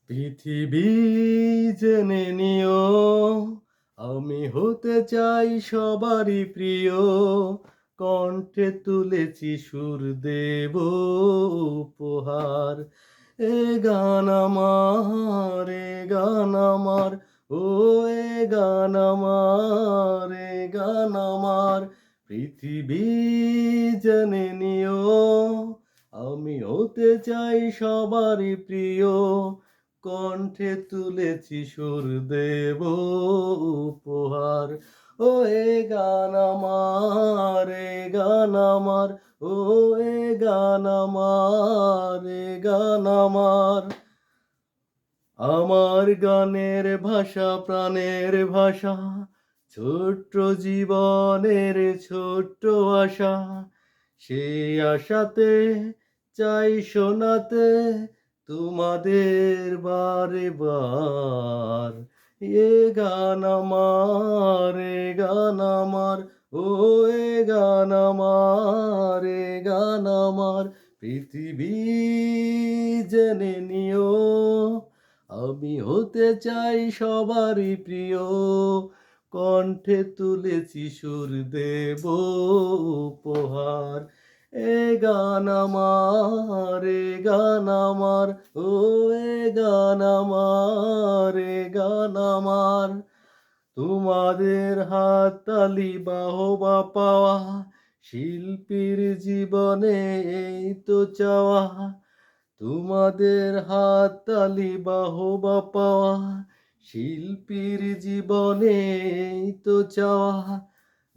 পৃথিবী জেনে নিও, আমি হতে চাই সবারই প্রিয়। কণ্ঠে তুলেছি সুর দেব উপহার। এ গান আমার, এ গান আমার, ও এ গান আমার, এ গান আমার। পৃথিবী জেনে নিও, আমি হতে চাই সবারই প্রিয়। কণ্ঠে তুলেছি সুর দেব উপহার। ও এ গান আমার, এ গান আমার, ও এ গান আমার, এ গান আমার। আমার গানের ভাষা প্রাণের ভাষা, ছোট্ট জীবনের ছোট্ট আশা। সেই আশাতে চাই শোনাতে তোমাদের বারে বার। এ গান আমার, এ গান আমার, ও এ গান আমার, এ গান আমার। পৃথিবী জেনে নিও, আমি হতে চাই সবারই প্রিয়। কণ্ঠে তুলেছি সুর দেব উপহার। এ গান আমার, এ গান আমার, ও এ গান আমার, এ গান আমার। তোমাদের হাততালি বাহবা পাওয়া, শিল্পীর জীবনে এই তো চাওয়া। তোমাদের হাততালি বাহবা পাওয়া, শিল্পীর জীবনে এই তো চাওয়া।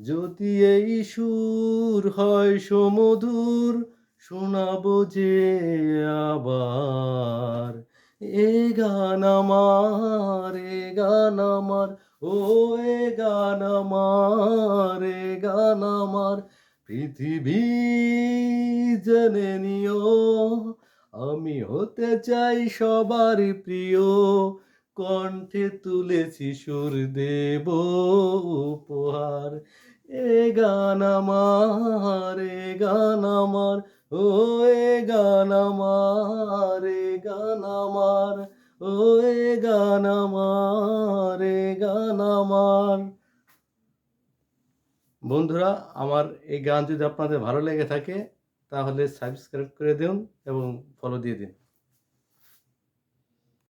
যদি এই সুর হয় সমধুর, শোনাবো যে আবার। এ গান আমার, এ গান আমার, ও এ গান আমার, এ গান আমার। পৃথিবী জেনে নিও, আমি হতে চাই সবারই প্রিয়। কণ্ঠে তুলেছি সুর দেব উপহার। এ গান আমার, এ গান আমার, ও এ গান আমার, এ গান আমার, ও এ গান আমার, এ গান আমার। বন্ধুরা, আমার এই গান যদি আপনাদের ভালো লেগে থাকে তাহলে সাবস্ক্রাইব করে দিন এবং ফলো দিয়ে দিন।